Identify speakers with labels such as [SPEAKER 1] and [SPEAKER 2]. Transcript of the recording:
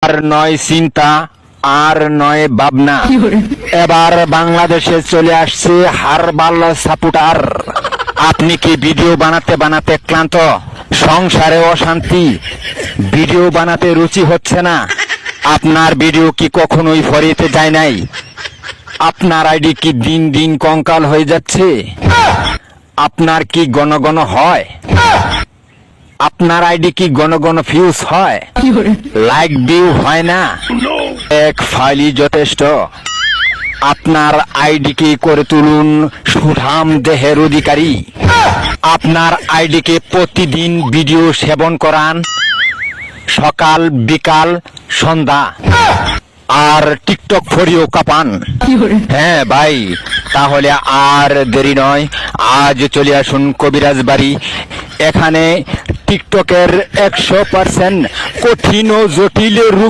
[SPEAKER 1] আর নয় চিন্তা, আর নয় ভাবনা। এবার বাংলাদেশে চলে আসছে হারবাল সাপোর্টার। আপনি কি ভিডিও বানাতে বানাতে ক্লান্ত? সংসারে অশান্তি, ভিডিও বানাতে রুচি হচ্ছে না? আপনার ভিডিও কি কখনোই ফরিতে যায় নাই? আপনার আইডি কি দিন দিন কঙ্কাল হয়ে যাচ্ছে? আপনার কি ঘন ঘন হয়? আপনার আইডি কি ঘন ঘন ফিউজ হয়? লাইক ভিউ হয় না? এক ফাইলই যথেষ্ট। আপনার আইডিকে করে তুলুন সুঠাম দেহের অধিকারী। আপনার আইডিকে প্রতিদিন ভিডিও সেবন করান, সকাল বিকাল সন্ধ্যা, আর টিকটক ফরিও কাপান। হ্যাঁ ভাই, তাহলে আর দেরি নয়, আজ চলে আসুন কবিরাজ বাড়ি। এখানে টিকটকের 100% কঠিন ও জটিল রোগ